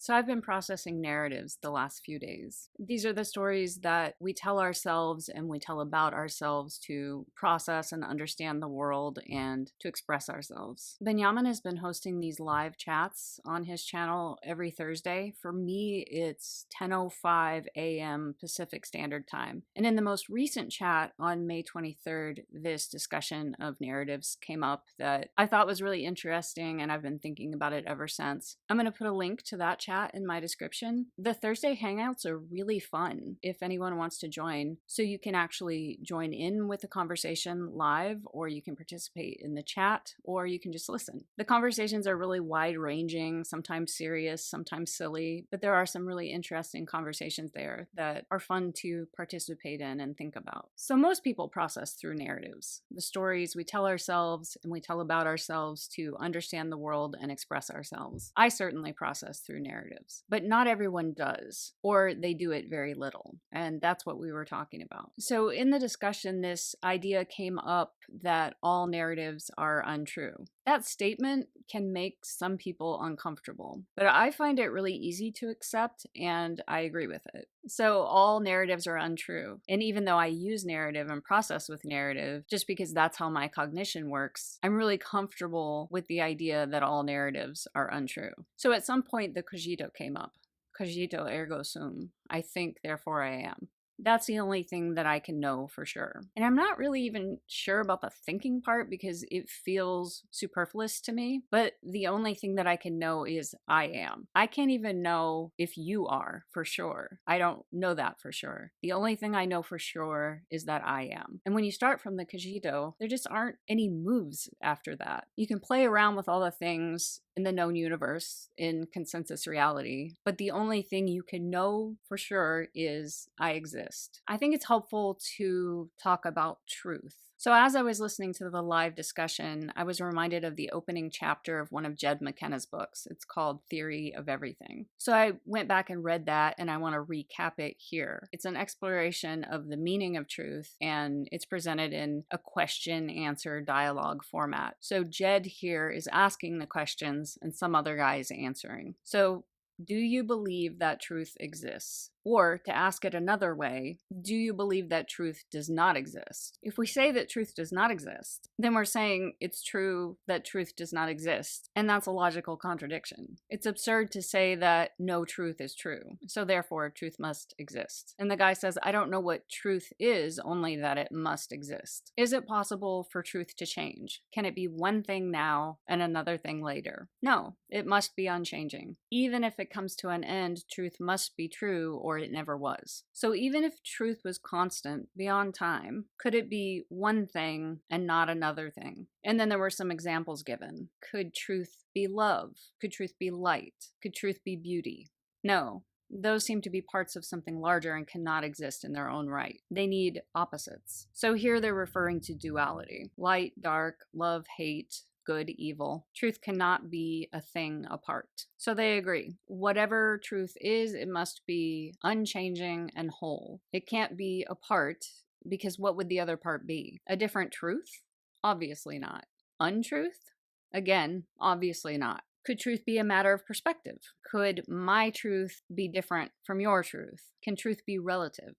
So I've been processing narratives the last few days. These are the stories that we tell ourselves and we tell about ourselves to process and understand the world and to express ourselves. Benjamin has been hosting these live chats on his channel every Thursday. For me, it's 10:05 a.m. Pacific Standard Time. And in the most recent chat on May 23rd, this discussion of narratives came up that I thought was really interesting, and I've been thinking about it ever since. I'm going to put a link to that chat in my description. The Thursday Hangouts are really fun if anyone wants to join. So you can actually join in with the conversation live, or you can participate in the chat, or you can just listen. The conversations are really wide ranging, sometimes serious, sometimes silly, but there are some really interesting conversations there that are fun to participate in and think about. So most people process through narratives, the stories we tell ourselves and we tell about ourselves to understand the world and express ourselves. I certainly process through narratives, but not everyone does, or they do it very little. And that's what we were talking about. So in the discussion, this idea came up that all narratives are untrue. That statement can make some people uncomfortable, but I find it really easy to accept, and I agree with it. So all narratives are untrue. And even though I use narrative and process with narrative, just because that's how my cognition works, I'm really comfortable with the idea that all narratives are untrue. So at some point, the cogito came up. Cogito ergo sum. I think, therefore I am. That's the only thing that I can know for sure. And I'm not really even sure about the thinking part because it feels superfluous to me. But the only thing that I can know is I am. I can't even know if you are for sure. I don't know that for sure. The only thing I know for sure is that I am. And when you start from the cogito, there just aren't any moves after that. You can play around with all the things in the known universe, in consensus reality, but the only thing you can know for sure is I exist. I think it's helpful to talk about truth. So as I was listening to the live discussion, I was reminded of the opening chapter of one of Jed McKenna's books. It's called Theory of Everything. So I went back and read that, and I want to recap it here. It's an exploration of the meaning of truth, and it's presented in a question-answer dialogue format. So Jed here is asking the questions, and some other guy is answering. So do you believe that truth exists? Or, to ask it another way, do you believe that truth does not exist? If we say that truth does not exist, then we're saying it's true that truth does not exist, and that's a logical contradiction. It's absurd to say that no truth is true, so therefore truth must exist. And the guy says, I don't know what truth is, only that it must exist. Is it possible for truth to change? Can it be one thing now and another thing later? No, it must be unchanging. Even if it comes to an end, truth must be true, or it never was. So even if truth was constant beyond time, could it be one thing and not another thing? And then there were some examples given. Could truth be love? Could truth be light? Could truth be beauty? No. Those seem to be parts of something larger and cannot exist in their own right. They need opposites. So here they're referring to duality. Light, dark, love, hate, good, evil. Truth cannot be a thing apart. So they agree. Whatever truth is, it must be unchanging and whole. It can't be apart, because what would the other part be? A different truth? Obviously not. Untruth? Again, obviously not. Could truth be a matter of perspective? Could my truth be different from your truth? Can truth be relative?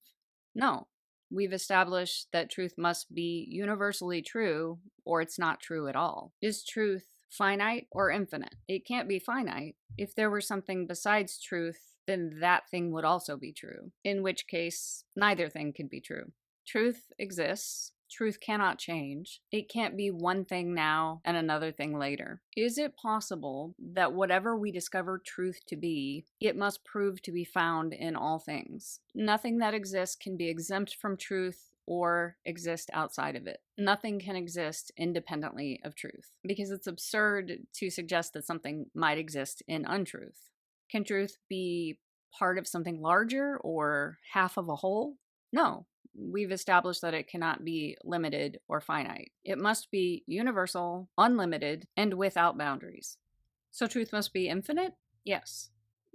No. We've established that truth must be universally true, or it's not true at all. Is truth finite or infinite? It can't be finite. If there were something besides truth, then that thing would also be true, in which case neither thing could be true. Truth exists. Truth cannot change. It can't be one thing now and another thing later. Is it possible that whatever we discover truth to be, it must prove to be found in all things? Nothing that exists can be exempt from truth or exist outside of it. Nothing can exist independently of truth, because it's absurd to suggest that something might exist in untruth. Can truth be part of something larger or half of a whole? No. We've established that it cannot be limited or finite. It must be universal, unlimited, and without boundaries. So truth must be infinite? Yes.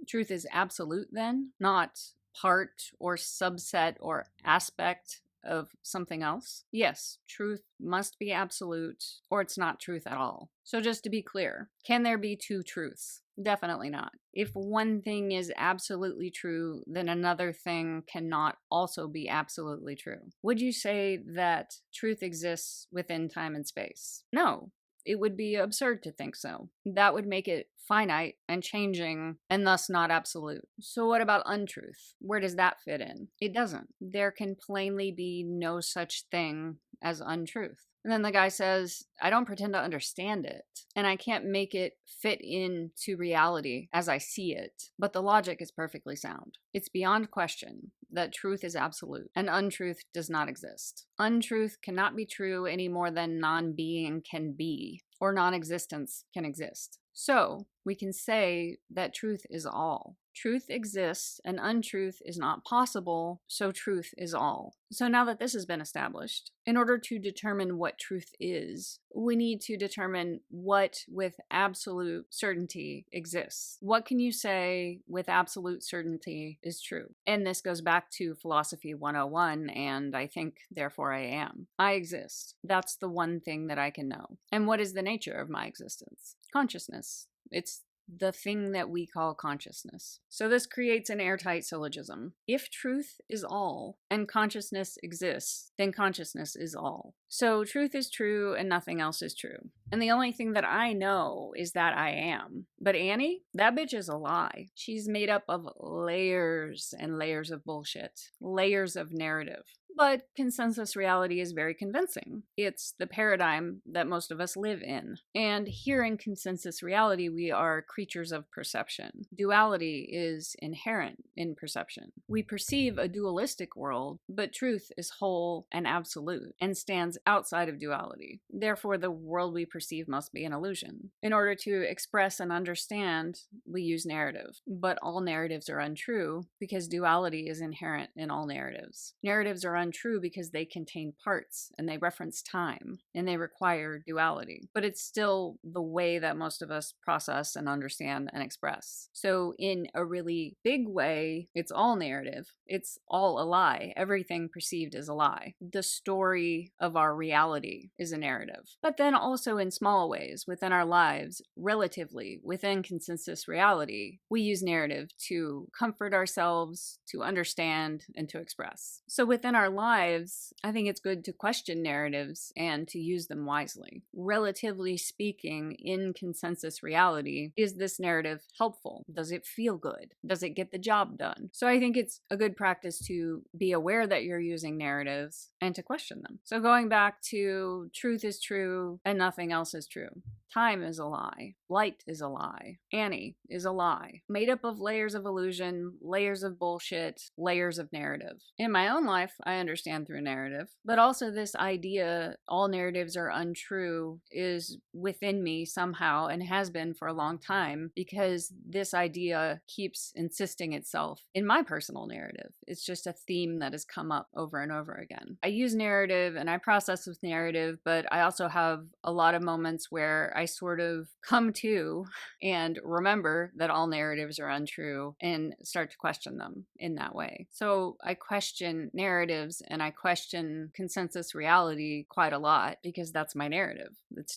Truth is absolute then, not part or subset or aspect of something else? Yes, truth must be absolute, or it's not truth at all. So just to be clear, can there be two truths? Definitely not. If one thing is absolutely true, then another thing cannot also be absolutely true. Would you say that truth exists within time and space? No. It would be absurd to think so. That would make it finite and changing and thus not absolute. So, what about untruth? Where does that fit in? It doesn't. There can plainly be no such thing as untruth. And then the guy says, I don't pretend to understand it, and I can't make it fit into reality as I see it, but the logic is perfectly sound. It's beyond question that truth is absolute and untruth does not exist. Untruth cannot be true any more than non-being can be, or non-existence can exist. So, we can say that truth is all. Truth exists and untruth is not possible, so truth is all. So now that this has been established, in order to determine what truth is, we need to determine what with absolute certainty exists. What can you say with absolute certainty is true? And this goes back to Philosophy 101 and I think, therefore I am. I exist. That's the one thing that I can know. And what is the nature of my existence? Consciousness. It's the thing that we call consciousness. So this creates an airtight syllogism. If truth is all and consciousness exists, then consciousness is all. So truth is true and nothing else is true. And the only thing that I know is that I am. But Annie, that bitch is a lie. She's made up of layers and layers of bullshit, layers of narrative. But consensus reality is very convincing. It's the paradigm that most of us live in. And here in consensus reality, we are creatures of perception. Duality is inherent in perception. We perceive a dualistic world, but truth is whole and absolute and stands outside of duality. Therefore, the world we perceive must be an illusion. In order to express and understand, we use narrative. But all narratives are untrue because duality is inherent in all narratives. Narratives are untrue because they contain parts and they reference time and they require duality. But it's still the way that most of us process and understand and express. So in a really big way, it's all narrative. It's all a lie. Everything perceived is a lie. The story of our reality is a narrative. But then also in small ways, within our lives, relatively, within consensus reality, we use narrative to comfort ourselves, to understand, and to express. So within our lives, I think it's good to question narratives and to use them wisely. Relatively speaking, in consensus reality, is this narrative helpful? Does it feel good? Does it get the job done? So I think it's a good practice to be aware that you're using narratives and to question them. So going back to truth is true and nothing else is true. Time is a lie. Light is a lie. Annie is a lie. Made up of layers of illusion, layers of bullshit, layers of narrative. In my own life, I understand through narrative, but also this idea all narratives are untrue is within me somehow and has been for a long time because this idea keeps insisting itself in my personal narrative. It's just a theme that has come up over and over again. I use narrative and I process with narrative, but I also have a lot of moments where I sort of come to and remember that all narratives are untrue and start to question them in that way. So I question narratives and I question consensus reality quite a lot because that's my narrative.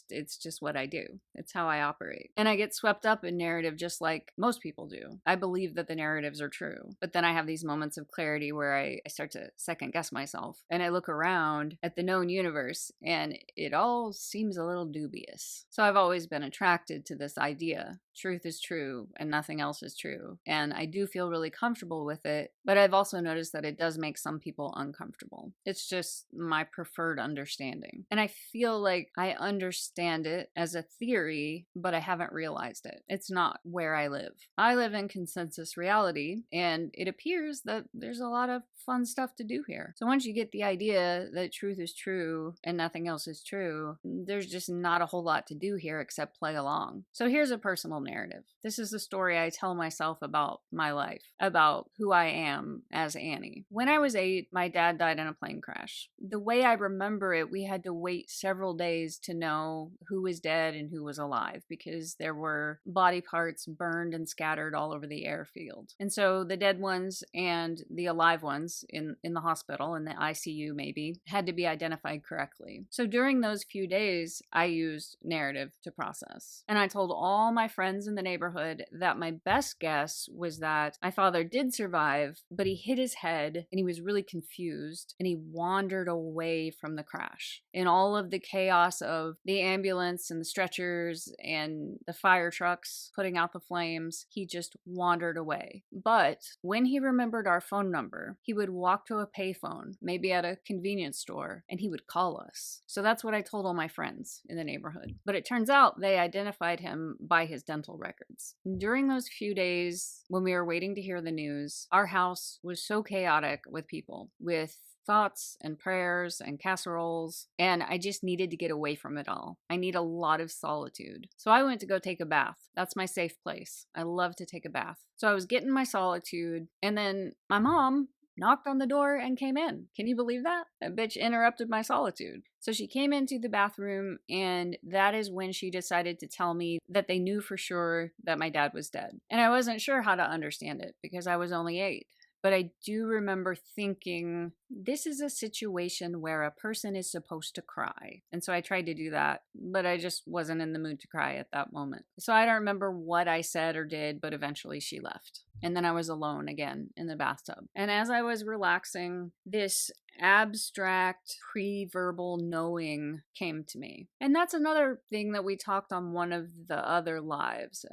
It's just what I do. It's how I operate. And I get swept up in narrative just like most people do. I believe that the narratives are true, but then I have these moments of clarity where I start to second guess myself and I look around at the known universe and it all seems a little dubious. So I've always been attracted to this idea. Truth is true and nothing else is true. And I do feel really comfortable with it, but I've also noticed that it does make some people uncomfortable. It's just my preferred understanding. And I feel like I understand it as a theory, but I haven't realized it. It's not where I live. I live in consensus reality, and it appears that there's a lot of fun stuff to do here. So once you get the idea that truth is true and nothing else is true, there's just not a whole lot to do here except play along. So here's a personal narrative. This is the story I tell myself about my life, about who I am as Annie. When I was 8, my dad died in a plane crash. The way I remember it, we had to wait several days to know who was dead and who was alive because there were body parts burned and scattered all over the airfield. And so the dead ones and the alive ones in the hospital, in the ICU maybe, had to be identified correctly. So during those few days, I used narrative to process. And I told all my friends friends in the neighborhood that my best guess was that my father did survive, but he hit his head and he was really confused and he wandered away from the crash. In all of the chaos of the ambulance and the stretchers and the fire trucks putting out the flames, he just wandered away. But when he remembered our phone number, he would walk to a payphone, maybe at a convenience store, and he would call us. So that's what I told all my friends in the neighborhood. But it turns out they identified him by his dental records. During those few days when we were waiting to hear the news, our house was so chaotic with people, with thoughts and prayers and casseroles, and I just needed to get away from it all. I need a lot of solitude. So I went to go take a bath. That's my safe place. I love to take a bath. So I was getting my solitude, and then my mom knocked on the door and came in. Can you believe that? That bitch interrupted my solitude. So she came into the bathroom, and that is when she decided to tell me that they knew for sure that my dad was dead. And I wasn't sure how to understand it because I was only 8. But I do remember thinking, this is a situation where a person is supposed to cry. And so I tried to do that, but I just wasn't in the mood to cry at that moment. So I don't remember what I said or did, but eventually she left. And then I was alone again in the bathtub. And as I was relaxing, this abstract, pre-verbal knowing came to me. And that's another thing that we talked on one of the other lives.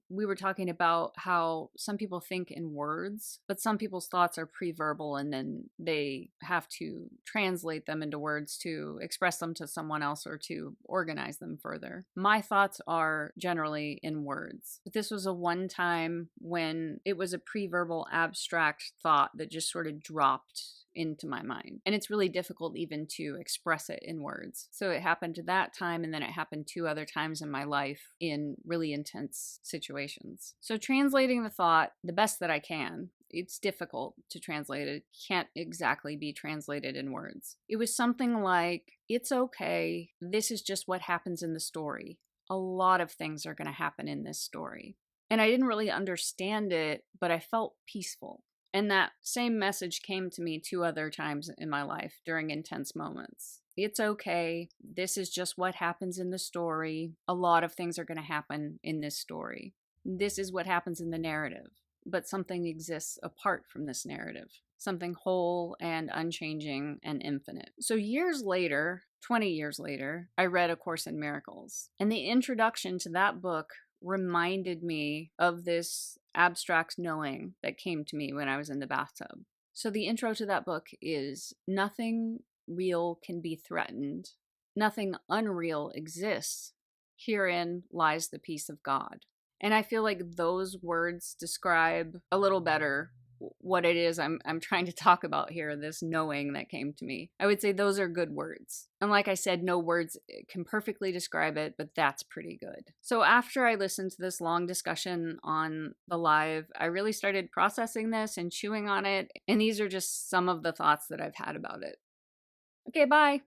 We were talking about how some people think in words, but some people's thoughts are pre-verbal and then they have to translate them into words to express them to someone else or to organize them further. My thoughts are generally in words, but this was a one time when it was a pre-verbal abstract thought that just sort of dropped into my mind. And it's really difficult even to express it in words. So it happened that time, and then it happened 2 other times in my life in really intense situations. So translating the thought the best that I can, it's difficult to translate it. It can't exactly be translated in words. It was something like, it's okay. This is just what happens in the story. A lot of things are going to happen in this story. And I didn't really understand it, but I felt peaceful. And that same message came to me 2 other times in my life during intense moments. It's okay. This is just what happens in the story. A lot of things are going to happen in this story. This is what happens in the narrative. But something exists apart from this narrative. Something whole and unchanging and infinite. So years later, 20 years later, I read A Course in Miracles. And the introduction to that book reminded me of this abstract knowing that came to me when I was in the bathtub. So the intro to that book is, nothing real can be threatened. Nothing unreal exists. Herein lies the peace of God. And I feel like those words describe a little better what it is I'm trying to talk about here, this knowing that came to me. I would say those are good words. And like I said, no words can perfectly describe it, but that's pretty good. So after I listened to this long discussion on the live, I really started processing this and chewing on it. And these are just some of the thoughts that I've had about it. Okay, bye.